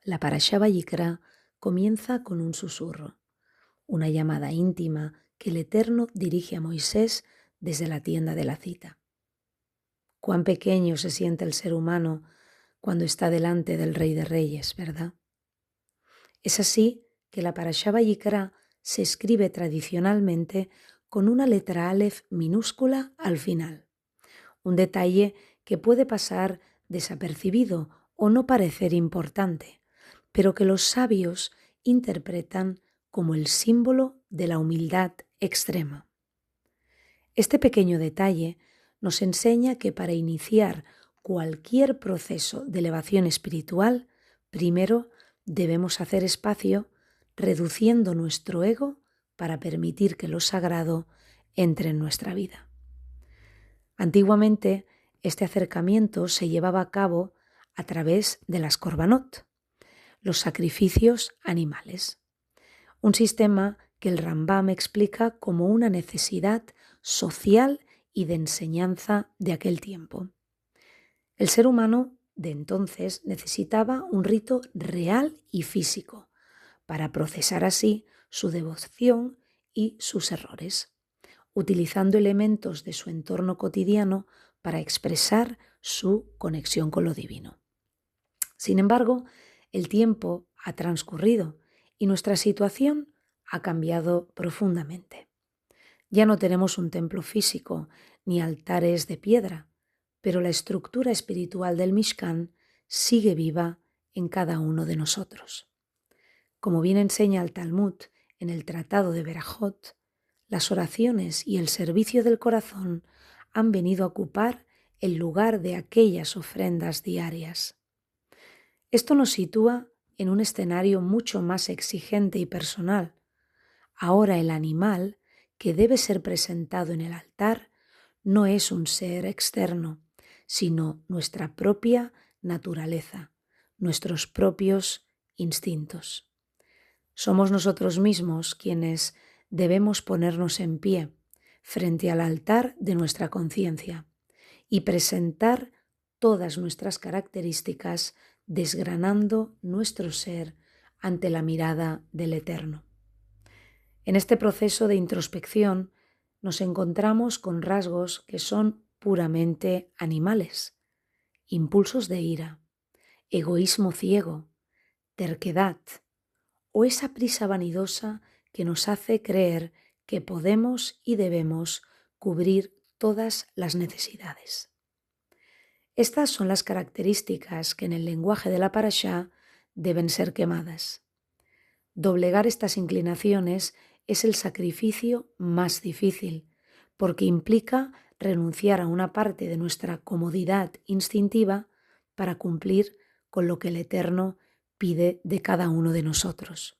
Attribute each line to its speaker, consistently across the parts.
Speaker 1: La Parashá Vayikra comienza con un susurro, una llamada íntima que el Eterno dirige a Moisés desde la tienda de la cita. Cuán pequeño se siente el ser humano cuando está delante del Rey de Reyes, ¿verdad? Es así que la Parashá Vayikra se escribe tradicionalmente con una letra Aleph minúscula al final, un detalle que puede pasar desapercibido o no parecer importante, pero que los sabios interpretan como el símbolo de la humildad extrema. Este pequeño detalle nos enseña que para iniciar cualquier proceso de elevación espiritual, primero debemos hacer espacio reduciendo nuestro ego para permitir que lo sagrado entre en nuestra vida. Antiguamente, este acercamiento se llevaba a cabo a través de las korbanot, los sacrificios animales, un sistema que el Rambam explica como una necesidad social y de enseñanza de aquel tiempo. El ser humano de entonces necesitaba un rito real y físico para procesar así su devoción y sus errores, utilizando elementos de su entorno cotidiano para expresar su conexión con lo divino. Sin embargo, el tiempo ha transcurrido y nuestra situación ha cambiado profundamente. Ya no tenemos un templo físico ni altares de piedra, pero la estructura espiritual del Mishkan sigue viva en cada uno de nosotros. Como bien enseña el Talmud en el Tratado de Berajot, las oraciones y el servicio del corazón han venido a ocupar el lugar de aquellas ofrendas diarias. Esto nos sitúa en un escenario mucho más exigente y personal. Ahora el animal que debe ser presentado en el altar no es un ser externo, sino nuestra propia naturaleza, nuestros propios instintos. Somos nosotros mismos quienes debemos ponernos en pie frente al altar de nuestra conciencia y presentar todas nuestras características desgranando nuestro ser ante la mirada del Eterno. En este proceso de introspección nos encontramos con rasgos que son puramente animales, impulsos de ira, egoísmo ciego, terquedad o esa prisa vanidosa que nos hace creer que podemos y debemos cubrir todas las necesidades. Estas son las características que en el lenguaje de la Parashá deben ser quemadas. Doblegar estas inclinaciones es el sacrificio más difícil, porque implica renunciar a una parte de nuestra comodidad instintiva para cumplir con lo que el Eterno pide de cada uno de nosotros.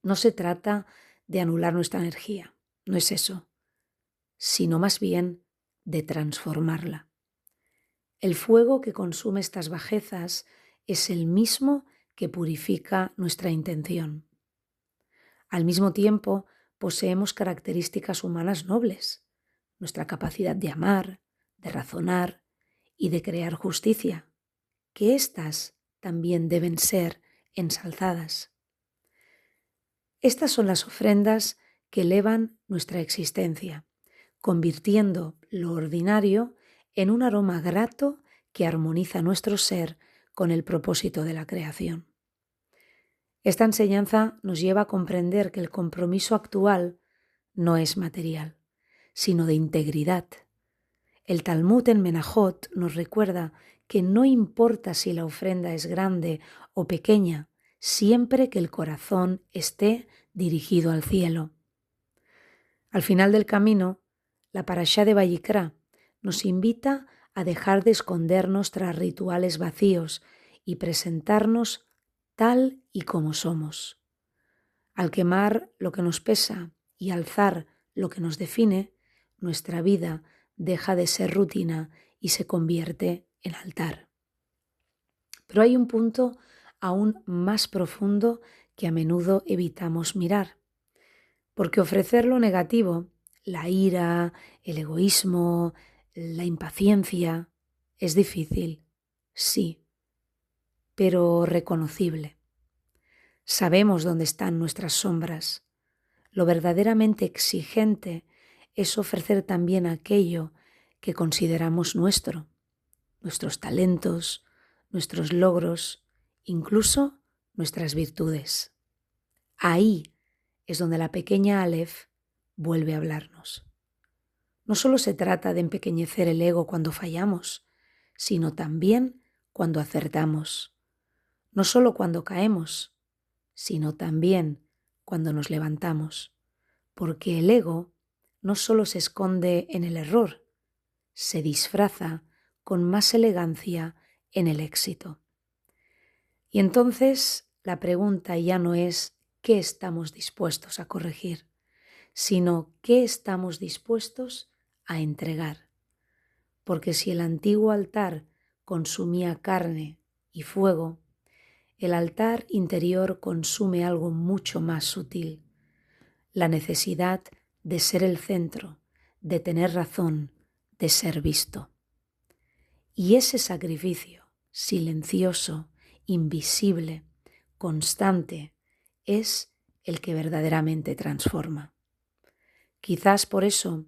Speaker 1: No se trata de anular nuestra energía, no es eso, sino más bien de transformarla. El fuego que consume estas bajezas es el mismo que purifica nuestra intención. Al mismo tiempo, poseemos características humanas nobles, nuestra capacidad de amar, de razonar y de crear justicia, que éstas también deben ser ensalzadas. Estas son las ofrendas que elevan nuestra existencia, convirtiendo lo ordinario en un aroma grato que armoniza nuestro ser con el propósito de la creación. Esta enseñanza nos lleva a comprender que el compromiso actual no es material, sino de integridad. El Talmud en Menajot nos recuerda que no importa si la ofrenda es grande o pequeña, siempre que el corazón esté dirigido al cielo. Al final del camino, la Parashá de Vayikra nos invita a dejar de escondernos tras rituales vacíos y presentarnos tal y como somos. Al quemar lo que nos pesa y alzar lo que nos define, nuestra vida deja de ser rutina y se convierte en altar. Pero hay un punto aún más profundo que a menudo evitamos mirar, porque ofrecer lo negativo, la ira, el egoísmo, la impaciencia, es difícil, sí, pero reconocible. Sabemos dónde están nuestras sombras. Lo verdaderamente exigente es ofrecer también aquello que consideramos nuestro, nuestros talentos, nuestros logros, incluso nuestras virtudes. Ahí es donde la pequeña Aleph vuelve a hablarnos. No solo se trata de empequeñecer el ego cuando fallamos, sino también cuando acertamos. No solo cuando caemos, sino también cuando nos levantamos. Porque el ego no solo se esconde en el error, se disfraza con más elegancia en el éxito. Y entonces la pregunta ya no es qué estamos dispuestos a corregir, sino qué estamos dispuestos a entregar. Porque si el antiguo altar consumía carne y fuego, el altar interior consume algo mucho más sutil, la necesidad de ser el centro, de tener razón, de ser visto. Y ese sacrificio silencioso, invisible, constante, es el que verdaderamente transforma. Quizás por eso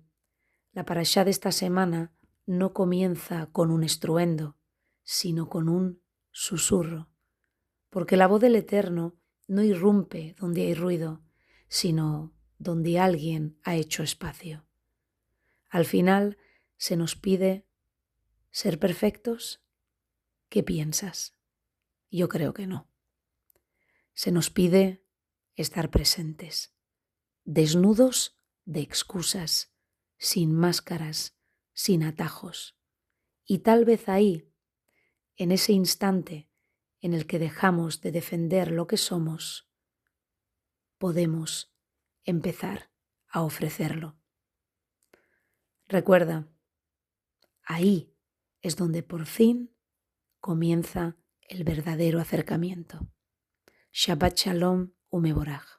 Speaker 1: la parashá de esta semana no comienza con un estruendo, sino con un susurro, porque la voz del Eterno no irrumpe donde hay ruido, sino donde alguien ha hecho espacio. Al final se nos pide ser perfectos. ¿Qué piensas? Yo creo que no. Se nos pide estar presentes, desnudos de excusas, sin máscaras, sin atajos. Y tal vez ahí, en ese instante en el que dejamos de defender lo que somos, podemos empezar a ofrecerlo. Recuerda, ahí es donde por fin comienza el verdadero acercamiento. Shabbat Shalom Umeboraj.